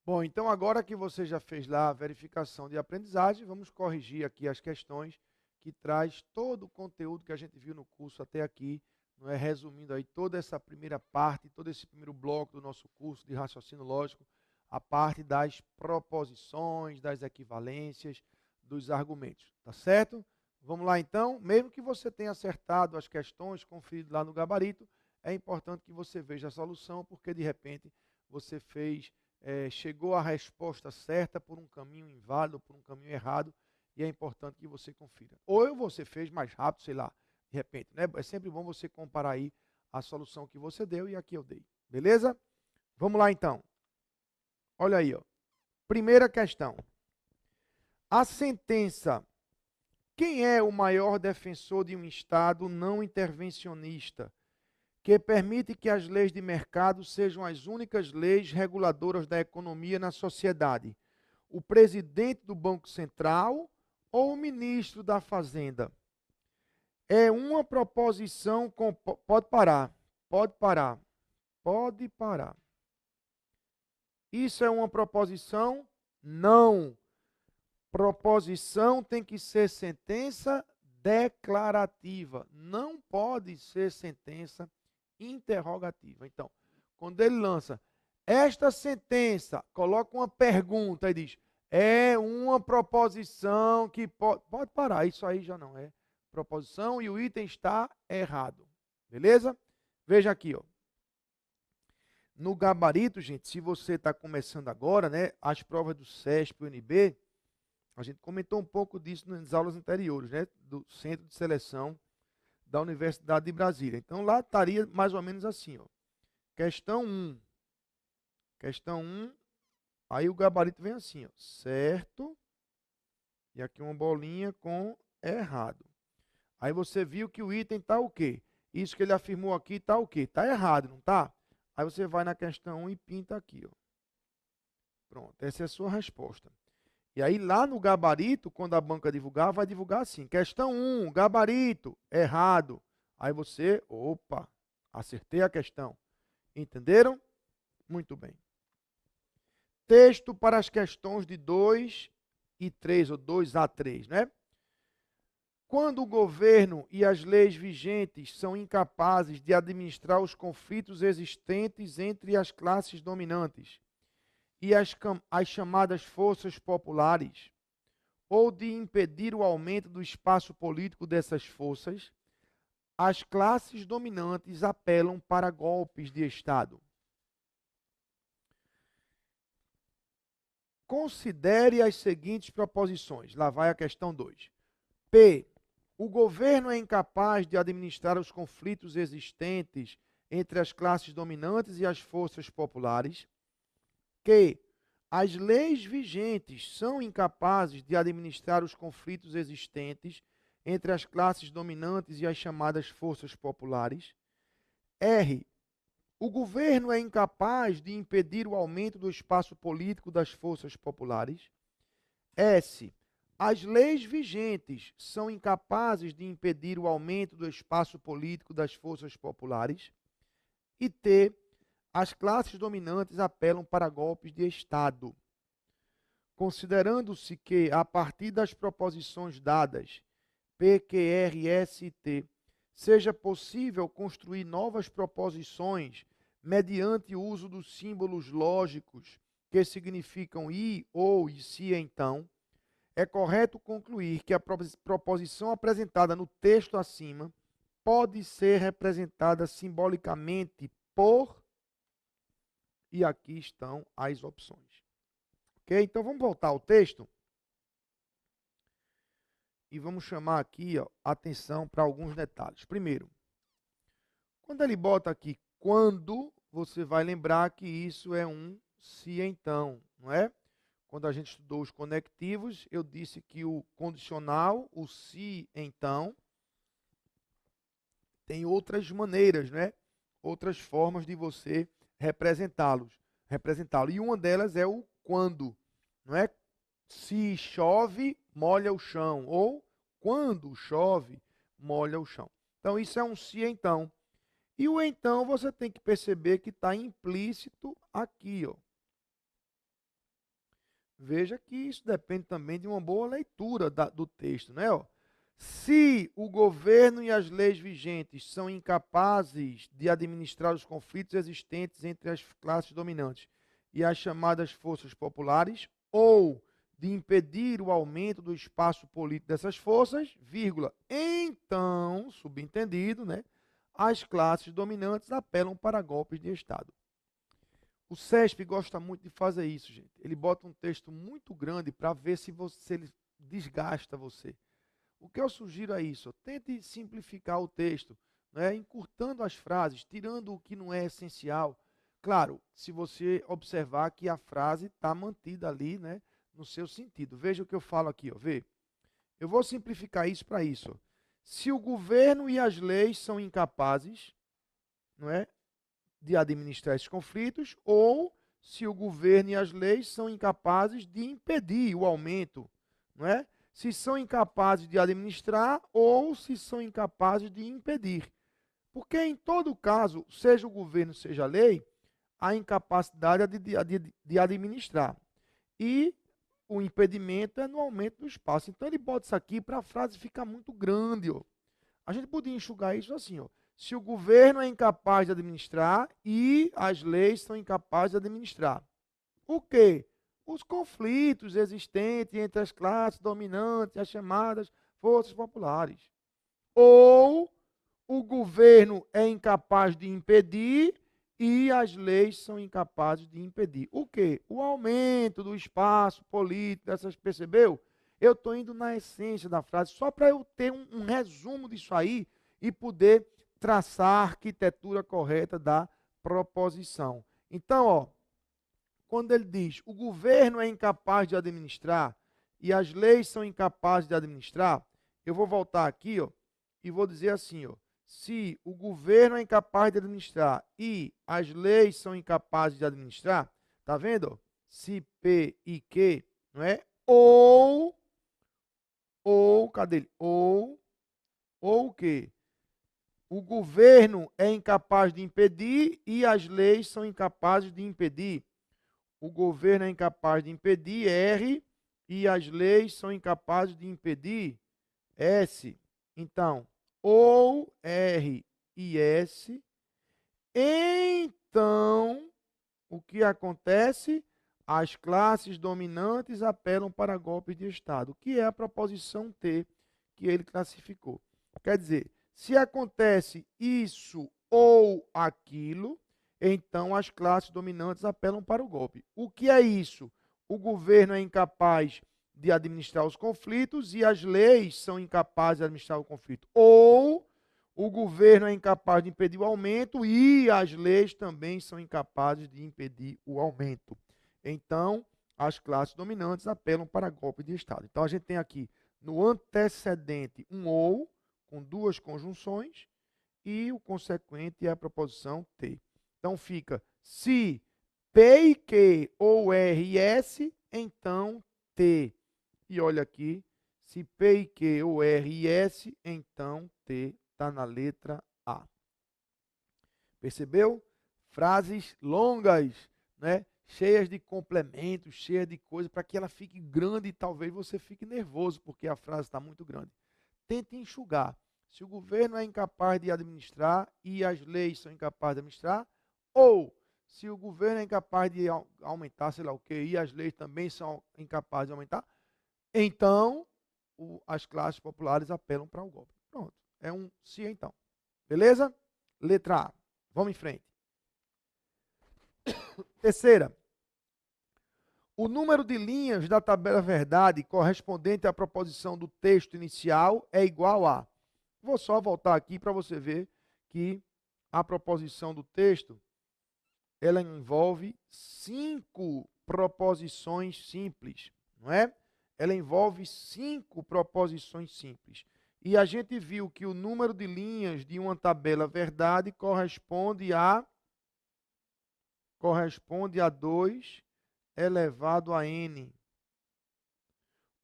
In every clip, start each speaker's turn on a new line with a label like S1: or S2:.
S1: Bom, então agora que você já fez lá a verificação de aprendizagem, vamos corrigir aqui as questões que traz todo o conteúdo que a gente viu no curso até aqui, não é? Resumindo aí toda essa primeira parte, todo esse primeiro bloco do nosso curso de raciocínio lógico, a parte das proposições, das equivalências, dos argumentos, tá certo? Vamos lá então, mesmo que você tenha acertado as questões, conferido lá no gabarito, é importante que você veja a solução, porque de repente você chegou à resposta certa por um caminho inválido, por um caminho errado, e é importante que você confira. Ou você fez mais rápido, sei lá, de repente, né? É sempre bom você comparar aí a solução que você deu e a que eu dei. Beleza? Vamos lá então. Olha aí, ó. Primeira questão. A sentença: quem é o maior defensor de um Estado não intervencionista, que permite que as leis de mercado sejam as únicas leis reguladoras da economia na sociedade? O presidente do Banco Central ou o ministro da Fazenda? É uma proposição com... Pode parar, pode parar, pode parar. Isso é uma proposição? Não. Proposição tem que ser sentença declarativa. Não pode ser sentença interrogativa. Então, quando ele lança esta sentença, coloca uma pergunta e diz: é uma proposição que pode parar, isso aí já não é proposição e o item está errado. Beleza? Veja aqui, ó. No gabarito, gente, se você está começando agora, né, as provas do CESP e UNB, a gente comentou um pouco disso nas aulas anteriores, né, do Centro de Seleção da Universidade de Brasília. Então, lá estaria mais ou menos assim, ó. Questão 1. Questão 1, aí o gabarito vem assim, ó, certo? E aqui uma bolinha com errado. Aí você viu que o item está o quê? Isso que ele afirmou aqui está o quê? Está errado, não está? Aí você vai na questão 1 e pinta aqui, ó. Pronto, essa é a sua resposta. E aí lá no gabarito, quando a banca divulgar, vai divulgar assim: questão 1, gabarito, errado. Aí você, opa, acertei a questão. Entenderam? Muito bem. Texto para as questões de 2 e 3, ou 2 a 3, né? Quando o governo e as leis vigentes são incapazes de administrar os conflitos existentes entre as classes dominantes e as chamadas forças populares, ou de impedir o aumento do espaço político dessas forças, as classes dominantes apelam para golpes de Estado. Considere as seguintes proposições. Lá vai a questão 2. P. O governo é incapaz de administrar os conflitos existentes entre as classes dominantes e as forças populares. Q. As leis vigentes são incapazes de administrar os conflitos existentes entre as classes dominantes e as chamadas forças populares. R. O governo é incapaz de impedir o aumento do espaço político das forças populares. S. As leis vigentes são incapazes de impedir o aumento do espaço político das forças populares. E T. As classes dominantes apelam para golpes de Estado. Considerando-se que, a partir das proposições dadas, P, Q, R, S e T, seja possível construir novas proposições mediante o uso dos símbolos lógicos que significam e, ou e se então, é correto concluir que a proposição apresentada no texto acima pode ser representada simbolicamente por... E aqui estão as opções. Ok? Então vamos voltar ao texto e vamos chamar aqui, ó, atenção para alguns detalhes. Primeiro, quando ele bota aqui quando, você vai lembrar que isso é um se então, não é? Quando a gente estudou os conectivos, eu disse que o condicional, o se então, tem outras maneiras, né? Outras formas de você representá-lo. E uma delas é o quando, não é? Se chove, molha o chão, ou quando chove, molha o chão. Então isso é um se então. E o então você tem que perceber que está implícito aqui, ó. Veja que isso depende também de uma boa leitura do texto, né? Ó, se o governo e as leis vigentes são incapazes de administrar os conflitos existentes entre as classes dominantes e as chamadas forças populares, ou de impedir o aumento do espaço político dessas forças, vírgula, então, subentendido, né, as classes dominantes apelam para golpes de Estado. O CESP gosta muito de fazer isso, gente. Ele bota um texto muito grande para ver se ele desgasta você. O que eu sugiro é isso: tente simplificar o texto, né, encurtando as frases, tirando o que não é essencial. Claro, se você observar que a frase está mantida ali, né, no seu sentido. Veja o que eu falo aqui, ó, vê. Eu vou simplificar isso para isso. Ó. Se o governo e as leis são incapazes, não é, de administrar esses conflitos, ou se o governo e as leis são incapazes de impedir o aumento, não é? Se são incapazes de administrar ou se são incapazes de impedir. Porque em todo caso, seja o governo, seja a lei, há incapacidade de administrar. E o impedimento é no aumento do espaço. Então ele bota isso aqui para a frase ficar muito grande. Ó. A gente podia enxugar isso assim, ó. Se o governo é incapaz de administrar e as leis são incapazes de administrar. O quê? Os conflitos existentes entre as classes dominantes e as chamadas forças populares. Ou o governo é incapaz de impedir e as leis são incapazes de impedir. O quê? O aumento do espaço político, percebeu? Eu estou indo na essência da frase, só para eu ter um resumo disso aí e poder traçar a arquitetura correta da proposição. Então, ó, quando ele diz o governo é incapaz de administrar e as leis são incapazes de administrar, eu vou voltar aqui, ó, e vou dizer assim, ó, se o governo é incapaz de administrar e as leis são incapazes de administrar, tá vendo? Se P e Q, não é? Cadê ele? Ou o quê? O governo é incapaz de impedir e as leis são incapazes de impedir. O governo é incapaz de impedir, R, e as leis são incapazes de impedir, S. Então, ou R e S, então, o que acontece? As classes dominantes apelam para golpes de Estado, que é a proposição T que ele classificou. Quer dizer, se acontece isso ou aquilo, então as classes dominantes apelam para o golpe. O que é isso? O governo é incapaz de administrar os conflitos e as leis são incapazes de administrar o conflito. Ou o governo é incapaz de impedir o aumento e as leis também são incapazes de impedir o aumento. Então, as classes dominantes apelam para golpe de Estado. Então, a gente tem aqui no antecedente um ou, com duas conjunções, e o consequente é a proposição T. Então, fica se P e Q ou R e S, então T. E olha aqui, se P e Q ou R e S, então T está na letra A. Percebeu? Frases longas, né? Cheias de complementos, cheias de coisas, para que ela fique grande e talvez você fique nervoso, porque a frase está muito grande. Tente enxugar. Se o governo é incapaz de administrar e as leis são incapazes de administrar, ou se o governo é incapaz de aumentar, sei lá o quê, e as leis também são incapazes de aumentar, então as classes populares apelam para o golpe. Pronto. É um se então. Beleza? Letra A. Vamos em frente. Terceira. O número de linhas da tabela verdade correspondente à proposição do texto inicial é igual a... Vou só voltar aqui para você ver que a proposição do texto, ela envolve 5 proposições simples, não é? Ela envolve 5 proposições simples. E a gente viu que o número de linhas de uma tabela verdade corresponde a 2 elevado a n,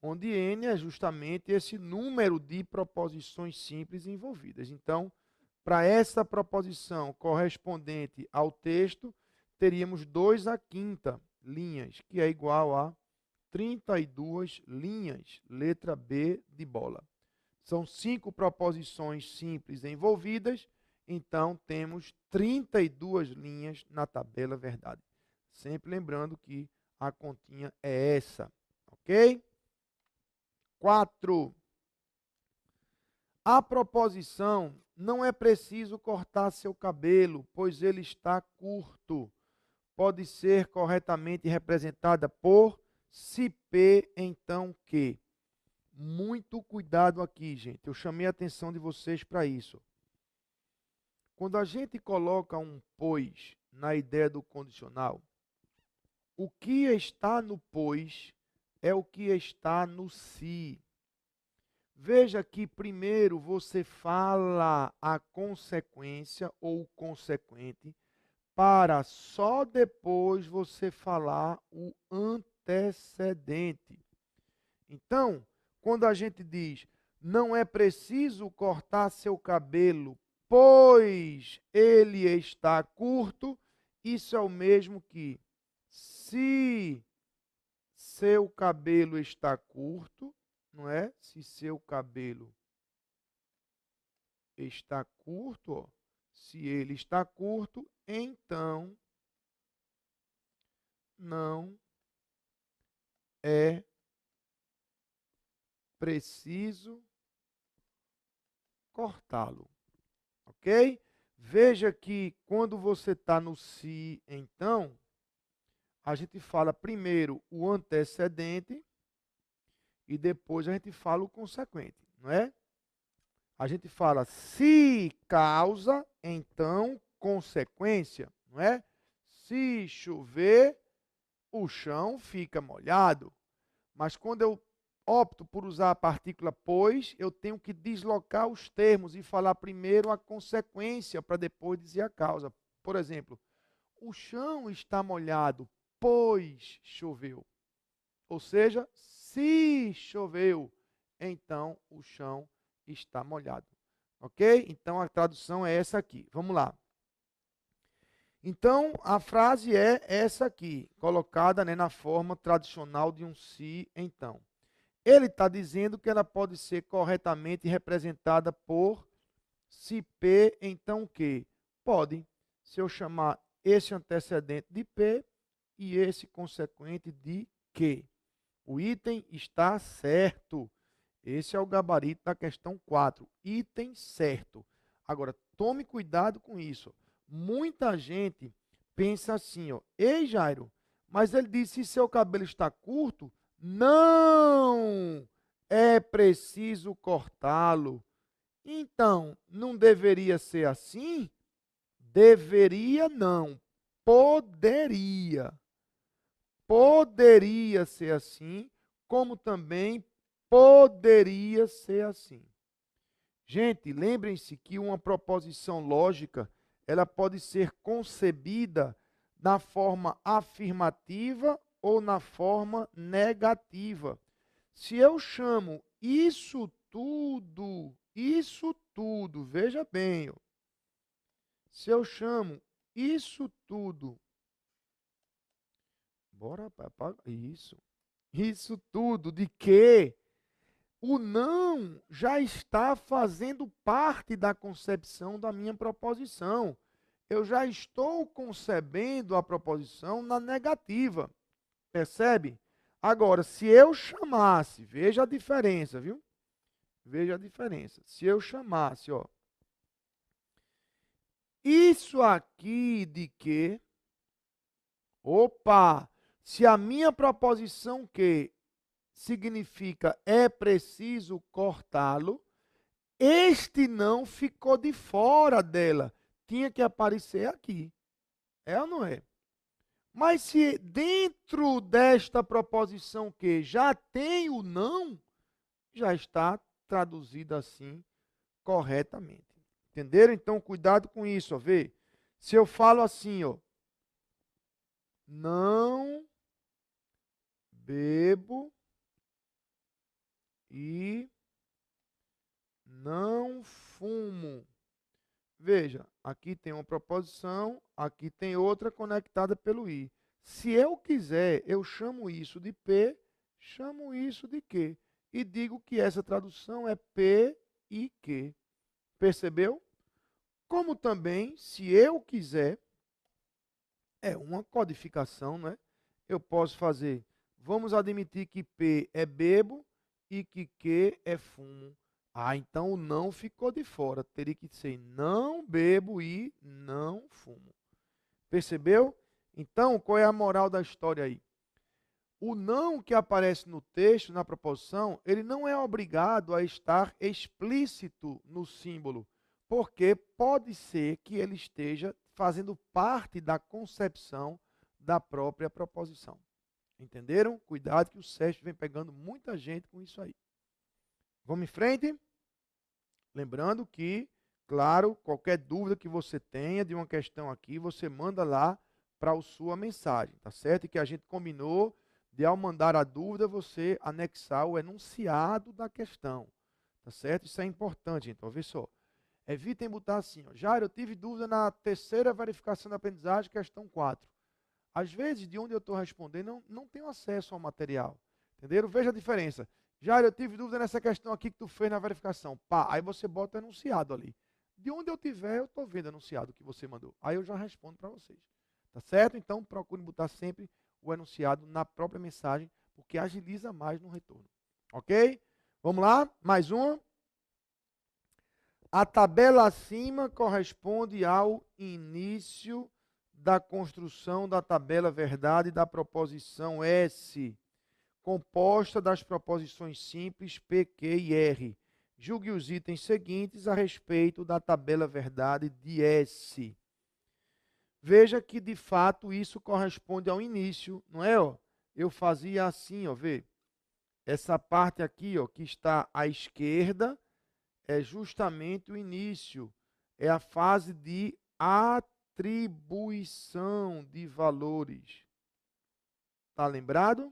S1: onde n é justamente esse número de proposições simples envolvidas. Então, para essa proposição correspondente ao texto, teríamos 2 à quinta linhas, que é igual a 32 linhas. Letra B de bola. São 5 proposições simples envolvidas, então temos 32 linhas na tabela verdade. Sempre lembrando que a continha é essa, ok? 4. A proposição: não é preciso cortar seu cabelo, pois ele está curto, pode ser corretamente representada por se P, então que. Muito cuidado aqui, gente. Eu chamei a atenção de vocês para isso. Quando a gente coloca um pois na ideia do condicional, o que está no pois é o que está no se. Veja que primeiro você fala a consequência ou consequente, para só depois você falar o antecedente. Então, quando a gente diz, não é preciso cortar seu cabelo, pois ele está curto, isso é o mesmo que, se seu cabelo está curto, não é? Se seu cabelo está curto, ó, se ele está curto, então não é preciso cortá-lo, ok? Veja que quando você está no se, então, a gente fala primeiro o antecedente e depois a gente fala o consequente, não é? A gente fala se causa, então consequência, não é? Se chover, o chão fica molhado. Mas quando eu opto por usar a partícula pois, eu tenho que deslocar os termos e falar primeiro a consequência para depois dizer a causa. Por exemplo, o chão está molhado, pois choveu. Ou seja, se choveu, então o chão está molhado. Ok? Então a tradução é essa aqui. Vamos lá. Então a frase é essa aqui, colocada, né, na forma tradicional de um se, então. Ele está dizendo que ela pode ser corretamente representada por se P, então o quê? Pode. Se eu chamar esse antecedente de P e esse consequente de Q. O item está certo. Esse é o gabarito da questão 4. Item certo. Agora, tome cuidado com isso. Muita gente pensa assim, ó, ei Jairo, mas ele disse se seu cabelo está curto, não é preciso cortá-lo. Então, não deveria ser assim? Deveria não. Poderia. Poderia ser assim, como também poderia ser assim. Gente, lembrem-se que uma proposição lógica, ela pode ser concebida na forma afirmativa ou na forma negativa. Se eu chamo isso tudo, veja bem, ó. Se eu chamo isso tudo, bora, papai, isso tudo, de que o não já está fazendo parte da concepção da minha proposição. Eu já estou concebendo a proposição na negativa. Percebe? Agora, se eu chamasse, veja a diferença, viu? Veja a diferença. Se eu chamasse, ó, isso aqui de que, opa, se a minha proposição que significa é preciso cortá-lo, este não ficou de fora dela. Tinha que aparecer aqui. É ou não é? Mas se dentro desta proposição que já tem o não, já está traduzida assim corretamente. Entenderam? Então, cuidado com isso, ó, vê. Se eu falo assim, ó, não bebo e não fumo. Veja, aqui tem uma proposição, aqui tem outra conectada pelo i. Se eu quiser, eu chamo isso de P chamo isso de Q. E digo que essa tradução é P e Q. Percebeu? Como também, se eu quiser, é uma codificação, né? Eu posso fazer, vamos admitir que P é bebo e que Q é fumo. Ah, então o não ficou de fora. Teria que ser não bebo e não fumo. Percebeu? Então, qual é a moral da história aí? O não que aparece no texto, na proposição, ele não é obrigado a estar explícito no símbolo, porque pode ser que ele esteja fazendo parte da concepção da própria proposição. Entenderam? Cuidado que o Sérgio vem pegando muita gente com isso aí. Vamos em frente? Lembrando que, claro, qualquer dúvida que você tenha de uma questão aqui, você manda lá para a sua mensagem, tá certo? E que a gente combinou de, ao mandar a dúvida, você anexar o enunciado da questão, tá certo? Isso é importante, então, vê só. Evitem botar assim, ó, Jair, eu tive dúvida na terceira verificação da aprendizagem, questão 4. Às vezes, de onde eu estou respondendo, não tenho acesso ao material, entenderam? Veja a diferença. Jair, eu tive dúvida nessa questão aqui que tu fez na verificação. Pá, aí você bota o enunciado ali. De onde eu tiver, eu estou vendo o enunciado que você mandou. Aí eu já respondo para vocês. Tá certo? Então, procure botar sempre o enunciado na própria mensagem, porque agiliza mais no retorno. Ok? Vamos lá? Mais uma. A tabela acima corresponde ao início da construção da tabela verdade da proposição S, composta das proposições simples P, Q e R. Julgue os itens seguintes a respeito da tabela verdade de S. Veja que, de fato, isso corresponde ao início, não é? Ó? Eu fazia assim, ó, vê. Essa parte aqui, ó, que está à esquerda, é justamente o início. É a fase de atribuição de valores. Tá lembrado?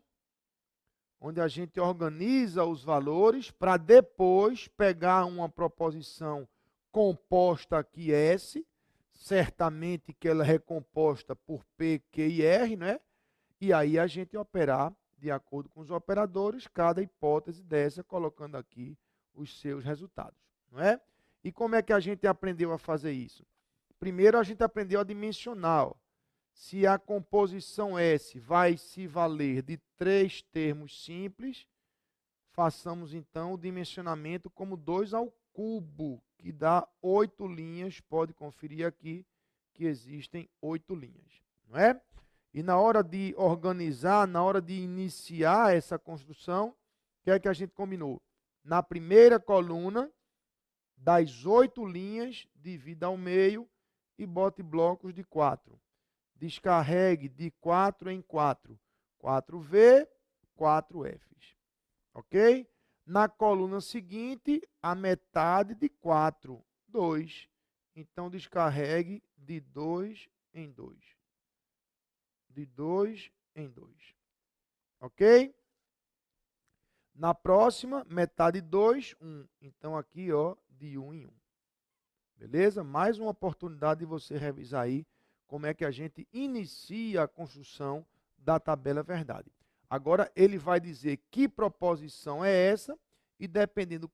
S1: Onde a gente organiza os valores para depois pegar uma proposição composta aqui S, certamente que ela é recomposta por P, Q e R, né? E aí a gente operar de acordo com os operadores, cada hipótese dessa, colocando aqui os seus resultados, não é? E como é que a gente aprendeu a fazer isso? Primeiro a gente aprendeu a dimensionar, ó. Se a composição S vai se valer de 3 termos simples, façamos então o dimensionamento como 2 ao cubo, que dá 8 linhas. Pode conferir aqui que existem 8 linhas, não é? E na hora de organizar, na hora de iniciar essa construção, o que é que a gente combinou? Na primeira coluna, das 8 linhas, divida ao meio e bote blocos de 4. Descarregue de 4 em 4. 4V, 4Fs. Ok? Na coluna seguinte, a metade de 4, 2. Então, descarregue de 2 em 2. De 2 em 2. Ok? Na próxima, metade 2, 1. Então, aqui, ó, de 1 em 1. Beleza? Mais uma oportunidade de você revisar aí como é que a gente inicia a construção da tabela verdade. Agora, ele vai dizer que proposição é essa, e dependendo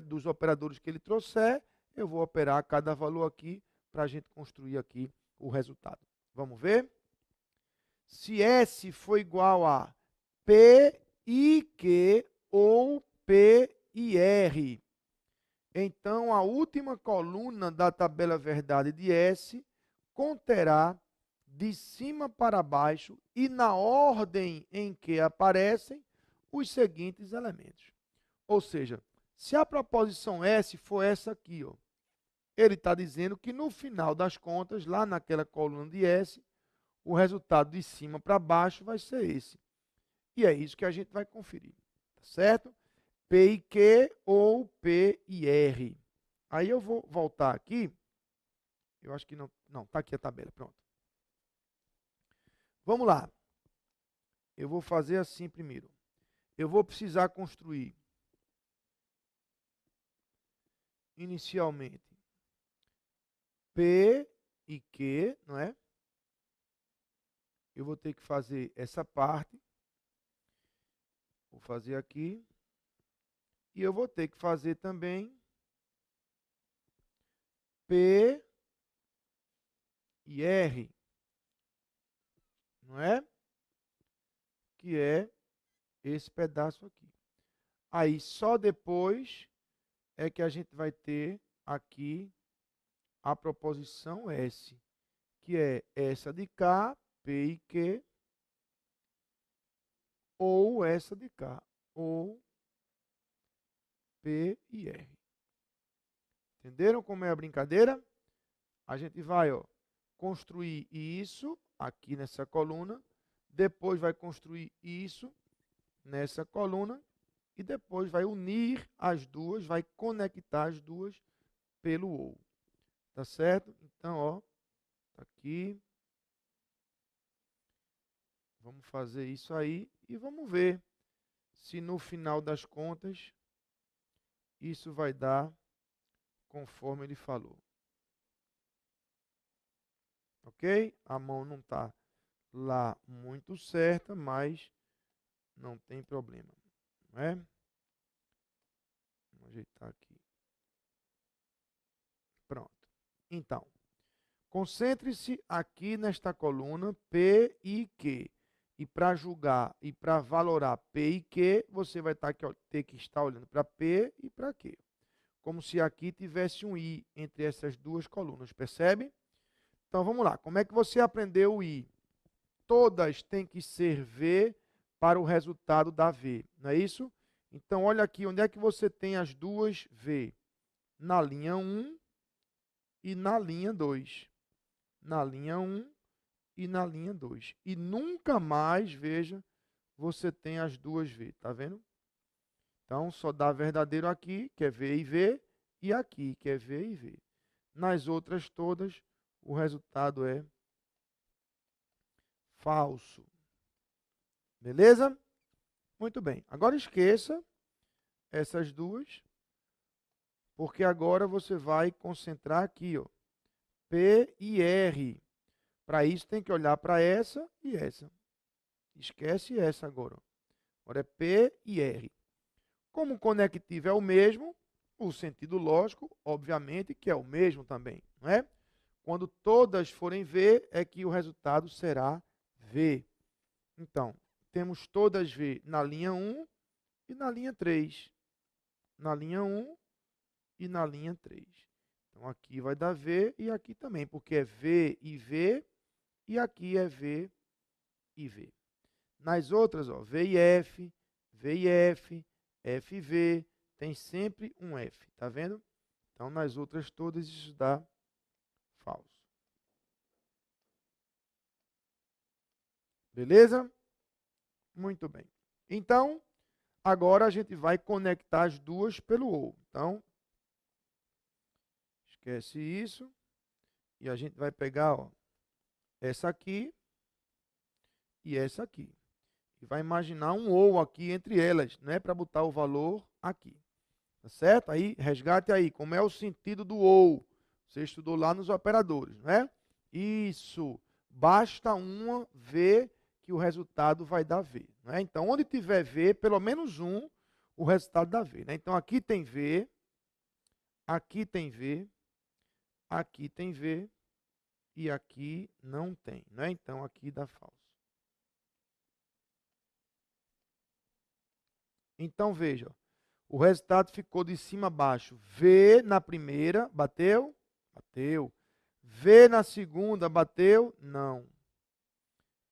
S1: dos operadores que ele trouxer, eu vou operar cada valor aqui para a gente construir aqui o resultado. Vamos ver? Se S for igual a P e Q ou P e R, então a última coluna da tabela verdade de S conterá de cima para baixo e na ordem em que aparecem os seguintes elementos. Ou seja, se a proposição S for essa aqui, ó, ele está dizendo que no final das contas, lá naquela coluna de S, o resultado de cima para baixo vai ser esse. E é isso que a gente vai conferir, tá certo? P e Q ou P e R. Aí eu vou voltar aqui. Eu acho que não. Não, está aqui a tabela, pronto. Vamos lá. Eu vou fazer assim primeiro. Eu vou precisar construir inicialmente P e Q, não é? Eu vou ter que fazer essa parte. Vou fazer aqui. E eu vou ter que fazer também P e R. Não é? Que é esse pedaço aqui. Aí, só depois é que a gente vai ter aqui a proposição S, que é essa de cá, P e Q, ou essa de cá, ou P e R. Entenderam como é a brincadeira? A gente vai, ó, construir isso aqui nessa coluna, depois vai construir isso nessa coluna e depois vai unir as duas, vai conectar as duas pelo OU. Tá certo? Então, ó, tá aqui. Vamos fazer isso aí e vamos ver se no final das contas isso vai dar conforme ele falou. Ok? A mão não está lá muito certa, mas não tem problema. Não é? Vamos ajeitar aqui. Pronto. Então, concentre-se aqui nesta coluna P e Q. E para julgar e para valorar P e Q, você vai ter que estar olhando para P e para Q. Como se aqui tivesse um I entre essas duas colunas, percebe? Então vamos lá. Como é que você aprendeu o I? Todas têm que ser V para o resultado da V, não é isso? Então olha aqui, onde é que você tem as duas V? Na linha 1 e na linha 2. Na linha 1 e na linha 2. E nunca mais, veja, você tem as duas V, tá vendo? Então só dá verdadeiro aqui, que é V e V, e aqui, que é V e V. Nas outras todas, o resultado é falso. Beleza? Muito bem. Agora esqueça essas duas, porque agora você vai concentrar aqui, ó, P e R. Para isso tem que olhar para essa e essa. Esquece essa agora. Agora é P e R. Como o conectivo é o mesmo, o sentido lógico, obviamente, que é o mesmo também, não é? Quando todas forem V, é que o resultado será V. Então, temos todas V na linha 1 e na linha 3. Na linha 1 e na linha 3. Então, aqui vai dar V e aqui também, porque é V e aqui é V e V. Nas outras, ó, V e F, F e V, tem sempre um F, tá vendo? Então, nas outras todas, isso dá falso. Beleza? Muito bem. Então, agora a gente vai conectar as duas pelo OU. Então, esquece isso. E a gente vai pegar, ó, essa aqui e essa aqui. E vai imaginar um OU aqui entre elas, né? Para botar o valor aqui. Tá certo? Aí, resgate aí. Como é o sentido do OU? Você estudou lá nos operadores, né? Isso. Basta uma V que o resultado vai dar V. Né? Então, onde tiver V, pelo menos um, o resultado dá V. Né? Então, aqui tem V, aqui tem V, aqui tem V e aqui não tem. Né? Então, aqui dá falso. Então, veja, o resultado ficou de cima a baixo. V na primeira, bateu? Bateu. V na segunda, bateu? Não.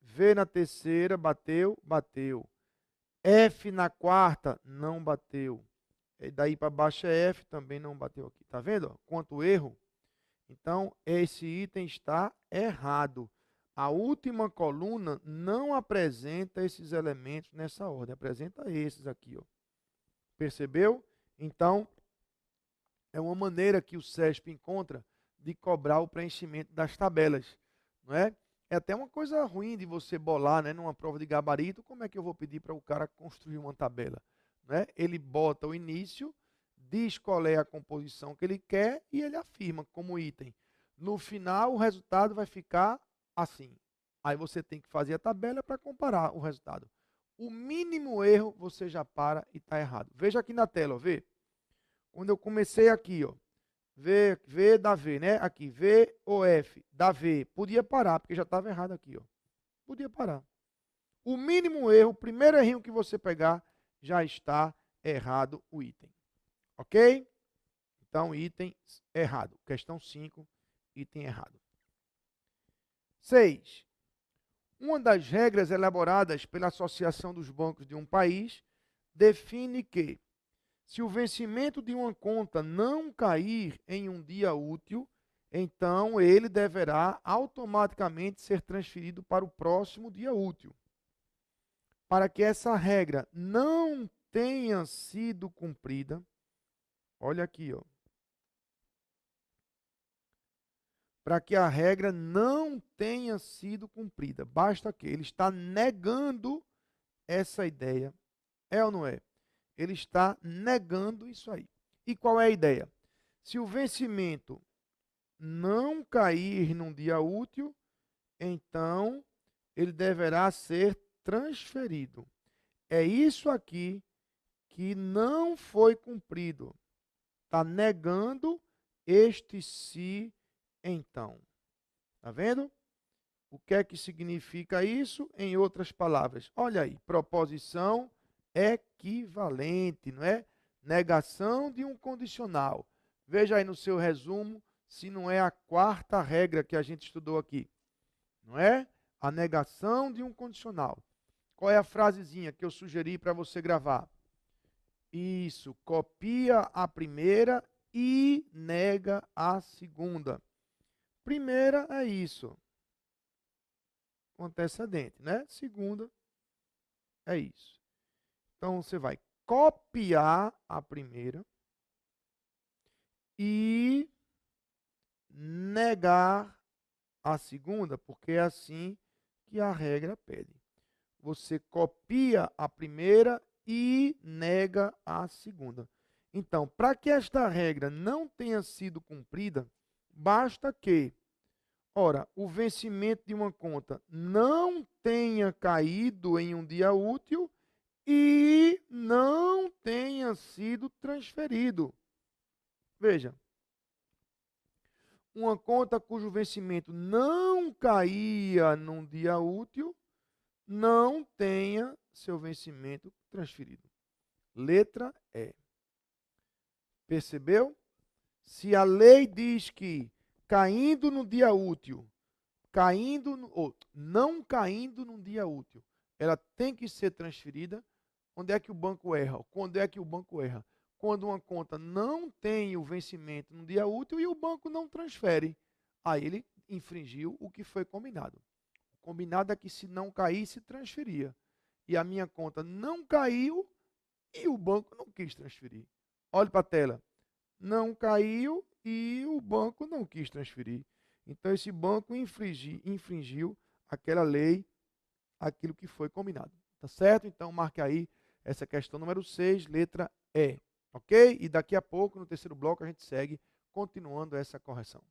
S1: V na terceira, bateu? Bateu. F na quarta, não bateu. E daí para baixo é F, também não bateu aqui. Tá vendo? Quanto erro? Então, esse item está errado. A última coluna não apresenta esses elementos nessa ordem. Apresenta esses aqui, ó. Percebeu? Então, é uma maneira que o CESP encontra de cobrar o preenchimento das tabelas, não é? É até uma coisa ruim de você bolar, né, numa prova de gabarito, como é que eu vou pedir para o cara construir uma tabela? Né? Ele bota o início, diz qual é a composição que ele quer e ele afirma como item. No final, o resultado vai ficar assim. Aí você tem que fazer a tabela para comparar o resultado. o mínimo erro você já para e está errado. Veja aqui na tela, ó, vê. Quando eu comecei aqui, ó, V dá V, né? Aqui, V ou F dá V. Podia parar, porque já estava errado aqui, ó. Podia parar. O mínimo erro, o primeiro errinho que você pegar, já está errado o item. Ok? Então, item errado. Questão 5, item errado. 6. Uma das regras elaboradas pela Associação dos Bancos de um país define que, se o vencimento de uma conta não cair em um dia útil, então ele deverá automaticamente ser transferido para o próximo dia útil. Para que essa regra não tenha sido cumprida, olha aqui, ó. Para que a regra não tenha sido cumprida, basta que ele está negando essa ideia. É ou não é? Ele está negando isso aí. E qual é a ideia? Se o vencimento não cair num dia útil, então ele deverá ser transferido. É isso aqui que não foi cumprido. Está negando este se então. Está vendo? O que é que significa isso? Em outras palavras, olha aí, proposição equivalente, não é? Negação de um condicional. Veja aí no seu resumo se não é a quarta regra que a gente estudou aqui. Não é? A negação de um condicional. Qual é a frasezinha que eu sugeri para você gravar? Isso, copia a primeira e nega a segunda. Primeira é isso, com antecedente, né? Segunda é isso. Então, você vai copiar a primeira e negar a segunda, porque é assim que a regra pede. Você copia a primeira e nega a segunda. Então, para que esta regra não tenha sido cumprida, basta que, ora, o vencimento de uma conta não tenha caído em um dia útil e não tenha sido transferido. Veja, uma conta cujo vencimento não caía num dia útil, não tenha seu vencimento transferido. Letra E. Percebeu? Se a lei diz que caindo no dia útil, ou não caindo num dia útil, ela tem que ser transferida, onde é que o banco erra? Quando é que o banco erra? Quando uma conta não tem o vencimento no dia útil e o banco não transfere. Aí ele infringiu o que foi combinado. O combinado é que se não caísse, transferia. E a minha conta não caiu e o banco não quis transferir. Olhe para a tela. Não caiu e o banco não quis transferir. Então, esse banco infringiu aquela lei, aquilo que foi combinado. Tá certo? Então, marque aí essa questão número 6, letra E. Ok? E daqui a pouco, no terceiro bloco, a gente segue continuando essa correção.